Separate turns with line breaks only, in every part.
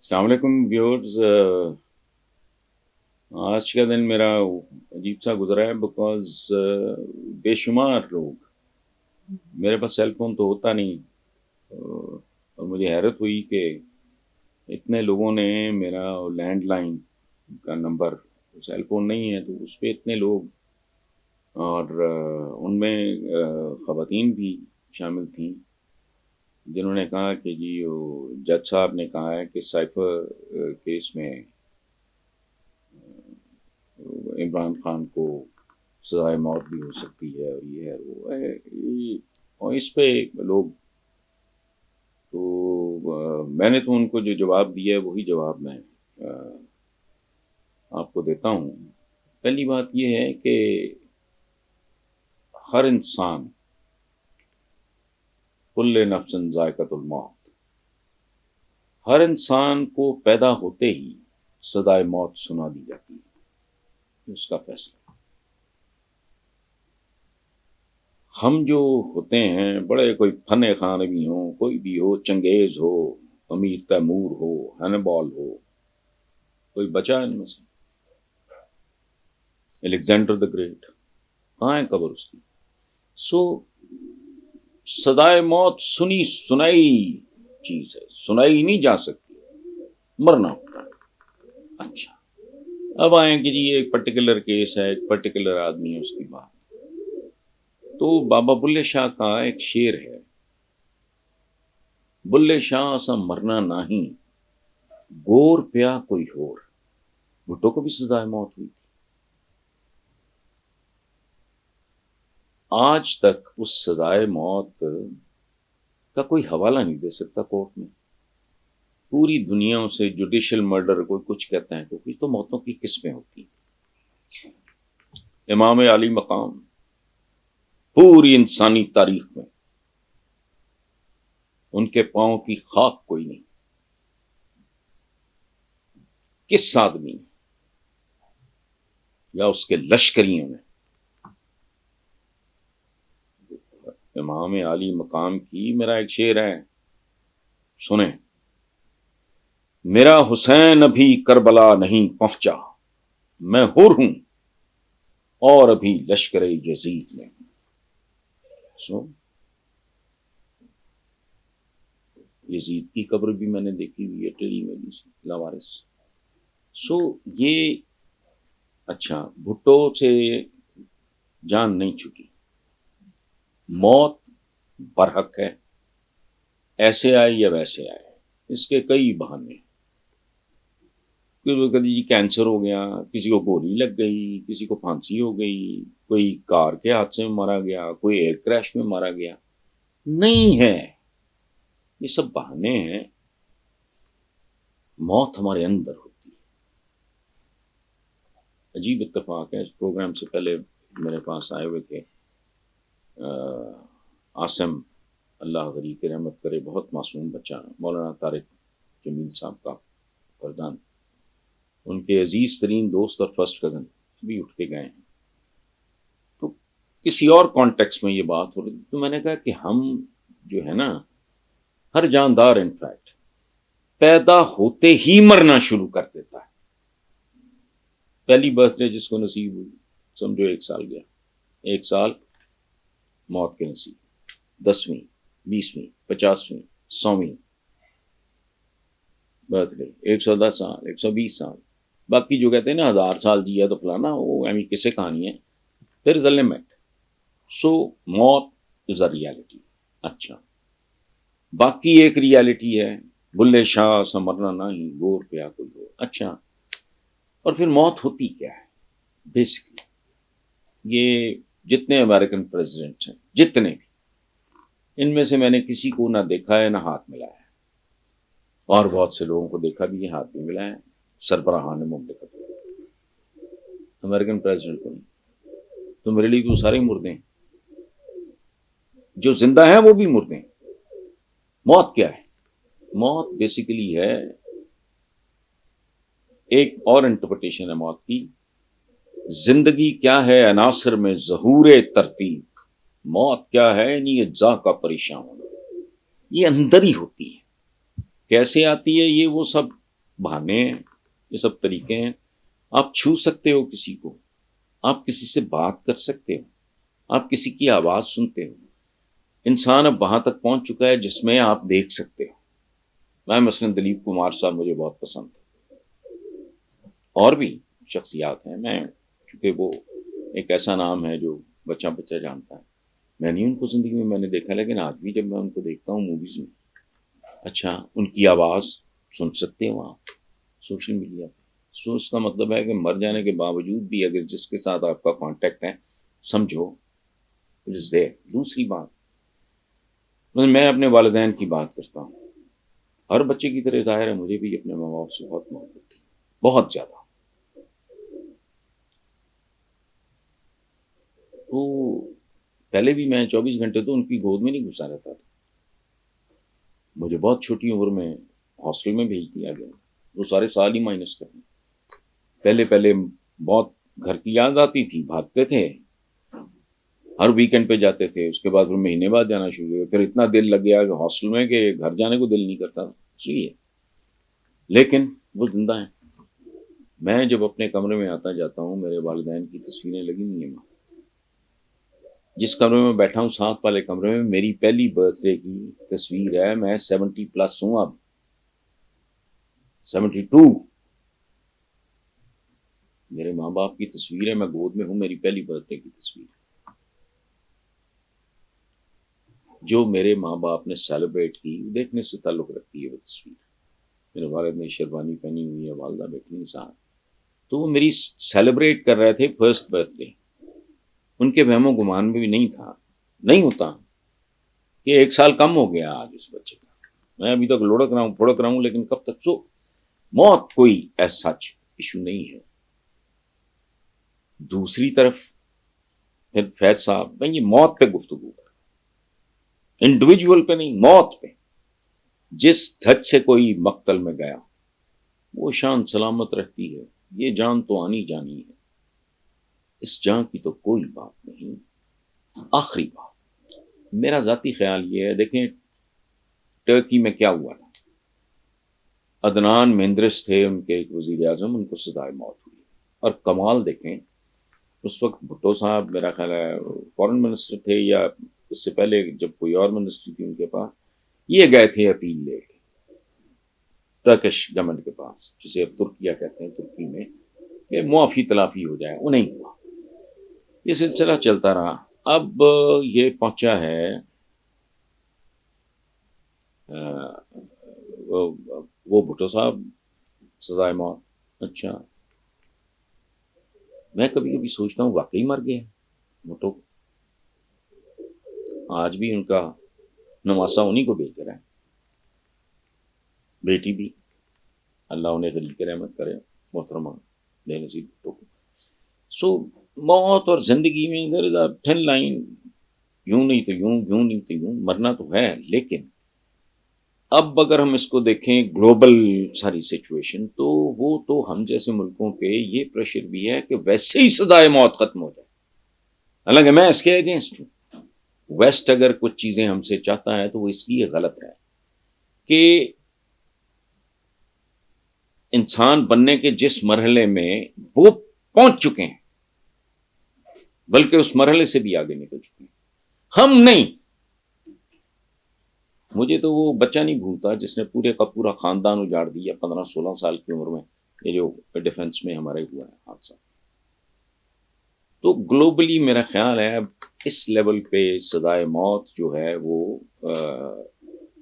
السلام علیکم ویورز. آج کا دن میرا عجیب سا گزرا ہے بیکاز بے شمار لوگ، میرے پاس سیل فون تو ہوتا نہیں، اور مجھے حیرت ہوئی کہ اتنے لوگوں نے میرا لینڈ لائن کا نمبر، سیل فون نہیں ہے تو اس پہ اتنے لوگ، اور ان میں خواتین بھی شامل تھیں جنہوں نے کہا کہ جی وہ جج صاحب نے کہا ہے کہ سائفر کیس میں عمران خان کو سزائے موت بھی ہو سکتی ہے، اور یہ ہے وہ ہے اور اس پہ لوگ تو میں نے تو ان کو جو جواب دیا ہے وہی جواب میں آپ کو دیتا ہوں. پہلی بات یہ ہے کہ ہر انسان کل نفس ذائقۃ الموت، ہر انسان کو پیدا ہوتے ہی سزائے موت سنا دی جاتی ہے، اس کا فیصلہ. ہم جو ہوتے ہیں بڑے، کوئی فن خان بھی ہوں، کوئی بھی ہو، چنگیز ہو، امیر تیمور ہو، ہینبال ہو، کوئی بچا ان میں سے؟ الیگزینڈر دا گریٹ کہاں ہے قبر اس کی؟ سو سزائے موت سنی سنائی چیز ہے، سنائی نہیں جا سکتی، مرنا ہوتا ہے. اچھا، اب آئیں کہ جی ایک پرٹیکولر کیس ہے، ایک پرٹیکولر آدمی ہے، اس کی بات. تو بابا بلے شاہ کا ایک شعر ہے، بلے شاہ سا مرنا نہیں، گور پیا کوئی ہور. بھٹو کو بھی سزائے موت ہوئی تھی، آج تک اس سزائے موت کا کوئی حوالہ نہیں دے سکتا کورٹ میں. پوری دنیا سے جوڈیشل مرڈر کوئی کچھ کہتا ہے، کوئی تو موتوں کی قسمیں ہوتی ہیں. امام علی مقام پوری انسانی تاریخ میں ان کے پاؤں کی خاک کوئی نہیں. کس آدمی نے یا اس کے لشکریوں نے امام علی مقام کی؟ میرا ایک شعر ہے، سنیں: میرا حسین ابھی کربلا نہیں پہنچا، میں حر ہوں اور ابھی لشکر یزید میں ہوں. سو یزید کی قبر بھی میں نے دیکھی ہوئی ہے ٹیلی میں لاوارث. سو یہ اچھا، بھٹو سے جان نہیں چھٹی، موت برحق ہے، ایسے آئے یا ویسے آئے، اس کے کئی بہانے. کبھی جی کینسر ہو گیا، کسی کو گولی لگ گئی، کسی کو پھانسی ہو گئی، کوئی کار کے حادثے میں مارا گیا، کوئی ایئر کریش میں مارا گیا. نہیں ہے، یہ سب بہانے ہیں. موت ہمارے اندر ہوتی ہے. عجیب اتفاق ہے، اس پروگرام سے پہلے میرے پاس آئے ہوئے تھے عاصم، اللہ غری کی رحمت کرے، بہت معصوم بچہ، مولانا طارق جمیل صاحب کا فردان، ان کے عزیز ترین دوست اور فرسٹ کزن بھی اٹھ کے گئے ہیں. تو کسی اور کانٹیکس میں یہ بات ہو رہی تھی، تو میں نے کہا کہ ہم جو ہے نا، ہر جاندار انفیکٹ پیدا ہوتے ہی مرنا شروع کر دیتا ہے. پہلی برتھ ڈے جس کو نصیب ہوئی، سمجھو 1 سال گیا، 1 سال موت کے نصیب. 10ویں، 20ویں، 50ویں، 100ویں برتھ ڈے، 110 سال، 120 سال. باقی جو کہتے ہیں نا 1000 سال جیا تو فلانا، وہ ایمی کسے کہانی ہے. دیر از اے لمٹ. سو موت از اے ریالٹی. اچھا، باقی ایک ریالٹی ہے، بلے شاہ سا مرنا نہیں، گور پیا کوئی ہو. اچھا، اور پھر موت ہوتی کیا ہے بیسکلی؟ یہ جتنے امریکن پریزیڈنٹ ہیں، جتنے بھی، ان میں سے میں نے کسی کو نہ دیکھا ہے نہ ہاتھ ملایا ہے، اور بہت سے لوگوں کو دیکھا بھی ہے، ہاتھ بھی ملایا ہے، سربراہان مملکت امریکن پریزیڈنٹ کو نہیں. تو میرے لیے تو سارے مردے ہیں، جو زندہ ہیں وہ بھی مردے ہیں. موت کیا ہے؟ موت بیسیکلی ہے ایک اور انٹرپریٹیشن ہے موت کی. زندگی کیا ہے؟ عناصر میں ظہور ترتیب. موت کیا ہے؟ یعنی اجزاء کا پریشان ہونا. یہ اندر ہی ہوتی ہے. کیسے آتی ہے؟ یہ وہ سب بہانے ہیں، یہ سب طریقے ہیں. آپ چھو سکتے ہو کسی کو، آپ کسی سے بات کر سکتے ہو، آپ کسی کی آواز سنتے ہو. انسان اب وہاں تک پہنچ چکا ہے جس میں آپ دیکھ سکتے ہو. میں مثلاً دلیپ کمار صاحب مجھے بہت پسند ہے، اور بھی شخصیات ہیں. میں چونکہ وہ ایک ایسا نام ہے جو بچہ بچہ جانتا ہے. میں نہیں ان کو زندگی میں نے دیکھا، لیکن آج بھی جب میں ان کو دیکھتا ہوں موویز میں، اچھا ان کی آواز سن سکتے ہو آپ سوشل میڈیا پہ. سو اس کا مطلب ہے کہ مر جانے کے باوجود بھی اگر جس کے ساتھ آپ کا کانٹیکٹ ہے، سمجھو اٹ از دیئر. دوسری بات، میں اپنے والدین کی بات کرتا ہوں. ہر بچے کی طرح ظاہر ہے مجھے بھی اپنے ماں باپ سے بہت محبت تھی، بہت زیادہ. تو پہلے بھی میں 24 گھنٹے تو ان کی گود میں نہیں گھسا رہتا تھا. مجھے بہت چھوٹی عمر میں ہاسٹل میں بھیج دیا گیا. وہ سارے سال ہی مائنس کرنے. پہلے پہلے بہت گھر کی یاد آتی تھی، بھاگتے تھے، ہر ویکینڈ پہ جاتے تھے. اس کے بعد پھر مہینے بعد جانا شروع ہوا. پھر اتنا دل لگ گیا کہ ہاسٹل میں کہ گھر جانے کو دل نہیں کرتا. ہے لیکن وہ زندہ ہیں. میں جب اپنے کمرے میں آتا جاتا ہوں میرے والدین کی تصویریں لگی ہوئی ہیں. جس کمرے میں بیٹھا ہوں ساتھ والے کمرے میں میری پہلی برتھ ڈے کی تصویر ہے. میں 70+ ہوں، اب 72. میرے ماں باپ کی تصویر ہے، میں گود میں ہوں، میری پہلی برتھ ڈے کی تصویر ہے جو میرے ماں باپ نے سیلیبریٹ کی. دیکھنے سے تعلق رکھتی ہے وہ تصویر. میرے والد نے شیروانی پہنی ہوئی ہے، والدہ بیٹھی ہیں ساتھ، تو وہ میری سیلیبریٹ کر رہے تھے فرسٹ برتھ ڈے. ان کے وہم و گمان میں بھی نہیں تھا، نہیں ہوتا کہ 1 سال کم ہو گیا آج اس بچے کا. میں ابھی تک لڑک رہا ہوں پھڑک رہا ہوں، لیکن کب تک. سو موت کوئی ایس سچ ایشو نہیں ہے. دوسری طرف پھر فیض صاحب میں یہ موت پہ گفتگو کر، انڈیویجول پہ نہیں، موت پہ. جس دھج سے کوئی مقتل میں گیا وہ شان سلامت رہتی ہے. یہ جان تو آنی جانی ہے، اس جان کی تو کوئی بات نہیں. آخری بات میرا ذاتی خیال یہ ہے، دیکھیں ٹرکی میں کیا ہوا تھا. عدنان مہندرس تھے ان کے ایک وزیر اعظم، ان کو سزائے موت ہوئی. اور کمال دیکھیں، اس وقت بھٹو صاحب میرا خیال ہے فورن منسٹر تھے، یا اس سے پہلے جب کوئی اور منسٹری تھی ان کے پاس. یہ گئے تھے اپیل لے کے ٹرکش گورنمنٹ کے پاس، جسے اب ترکیہ کہتے ہیں، ترکی میں، کہ معافی تلافی ہو جائے. وہ نہیں ہوا. یہ سلسلہ چلتا رہا. اب یہ پہنچا ہے وہ بھٹو صاحب سزائے موت. اچھا میں کبھی کبھی سوچتا ہوں واقعی مر گئے بھٹو. آج بھی ان کا نواسا انہیں کو بھیج رہا ہے، بیٹی بھی، اللہ انہیں غریق رحمت کرے، محترمہ بے نظیر بھٹو کو. سو موت اور زندگی میں دیر از اے تھن لائن. یوں نہیں تو یوں، یوں نہیں تو یوں. مرنا تو ہے، لیکن اب اگر ہم اس کو دیکھیں گلوبل ساری سچویشن، تو وہ تو ہم جیسے ملکوں پہ یہ پریشر بھی ہے کہ ویسے ہی سزائے موت ختم ہو جائے. حالانکہ میں اس کے اگینسٹ ہوں. ویسٹ اگر کچھ چیزیں ہم سے چاہتا ہے تو وہ اس لیے غلط ہے کہ انسان بننے کے جس مرحلے میں وہ پہنچ چکے ہیں، بلکہ اس مرحلے سے بھی آگے نکل چکے ہیں، ہم نہیں. مجھے تو وہ بچہ نہیں بھولتا جس نے پورے کا پورا خاندان اجاڑ دیا 15-16 سال کی عمر میں. یہ جو ڈیفنس میں ہمارے ہوا ہے حادثہ. تو گلوبلی میرا خیال ہے اب اس لیول پہ سزائے موت جو ہے وہ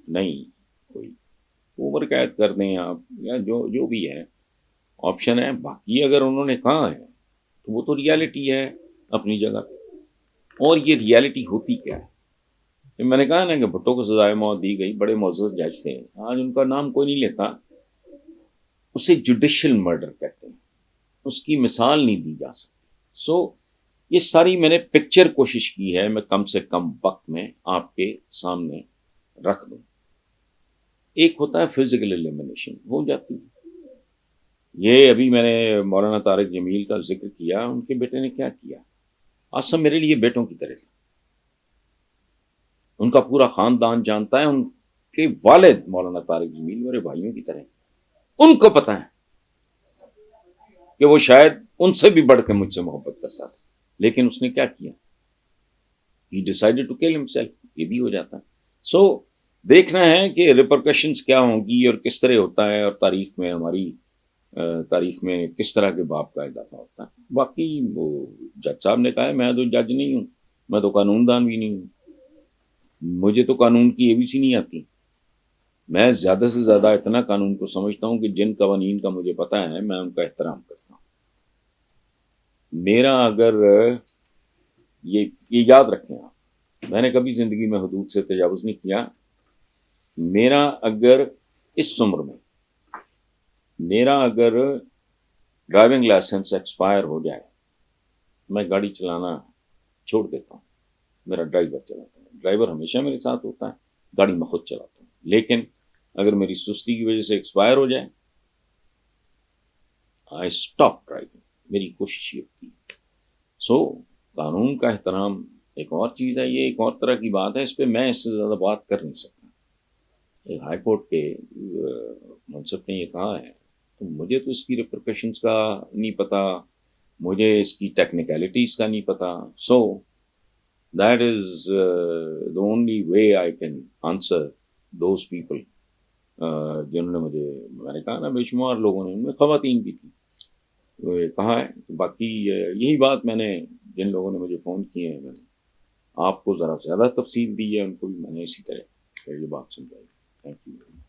نہیں، کوئی اوور قید کر دیں آپ یا جو بھی ہے آپشن ہے. باقی اگر انہوں نے کہا ہے تو وہ تو ریالٹی ہے اپنی جگہ پہ. اور یہ ریالٹی ہوتی کیا ہے؟ میں نے کہا نا کہ بھٹو کو سزائے موت دی گئی، بڑے معزز جج تھے، آج ان کا نام کوئی نہیں لیتا. اسے جوڈیشل مرڈر کہتے ہیں، اس کی مثال نہیں دی جا سکتی. سو یہ ساری میں نے پکچر کوشش کی ہے میں کم سے کم وقت میں آپ کے سامنے رکھ دوں. ایک ہوتا ہے فزیکل ایلیمنیشن، ہو جاتی ہے. یہ ابھی میں نے مولانا طارق جمیل کا ذکر کیا، ان کے بیٹے نے کیا کیا. آسم میرے لیے بیٹوں کی طرح، ان کا پورا خاندان جانتا ہے. ان کے والد مولانا طارق جمیل میرے بھائیوں کی طرح. ان کو پتہ ہے کہ وہ شاید ان سے بھی بڑھ کے مجھ سے محبت کرتا تھا، لیکن اس نے کیا کیا؟ He decided to kill himself. یہ بھی ہو جاتا ہے. سو دیکھنا ہے کہ ریپرکشنز کیا ہوں گی اور کس طرح ہوتا ہے، اور تاریخ میں ہماری تاریخ میں کس طرح کے باب کا اضافہ ہوتا ہے. باقی وہ جج صاحب نے کہا ہے میں تو جج نہیں ہوں، میں تو قانون دان بھی نہیں ہوں، مجھے تو قانون کی ABC نہیں آتی. میں زیادہ سے زیادہ اتنا قانون کو سمجھتا ہوں کہ جن قوانین کا مجھے پتہ ہے میں ان کا احترام کرتا ہوں. میرا اگر یہ یاد رکھیں آپ، میں نے کبھی زندگی میں حدود سے تجاوز نہیں کیا. میرا اگر اس عمر میں میرا اگر ڈرائیونگ لائسنس ایکسپائر ہو جائے، میں گاڑی چلانا چھوڑ دیتا ہوں. میرا ڈرائیور چلاتا ہے، ڈرائیور ہمیشہ میرے ساتھ ہوتا ہے، گاڑی میں خود چلاتا ہوں. لیکن اگر میری سستی کی وجہ سے ایکسپائر ہو جائے، آئی اسٹاپ ڈرائیونگ. میری کوشش یہ ہوتی ہے. سو قانون کا احترام ایک اور چیز ہے، یہ ایک اور طرح کی بات ہے، اس پہ میں اس سے زیادہ بات کر نہیں سکتا. ایک ہائی کورٹ کے منصب نے یہ کہا ہے، تو مجھے تو اس کی ریپرکشنز کا نہیں پتا، مجھے اس کی ٹیکنیکلٹیز کا نہیں پتا. So that is the only way I can answer those people جنہوں نے مجھے، میں نے کہا نا بے شمار لوگوں نے، ان میں خواتین بھی تھیں، کہا ہے. باقی یہی بات میں نے جن لوگوں نے مجھے فون کیے ہیں، میں نے آپ کو ذرا زیادہ تفصیل دی ہے، ان کو بھی میں نے اسی طرح یہ بات سمجھائی. Thank you.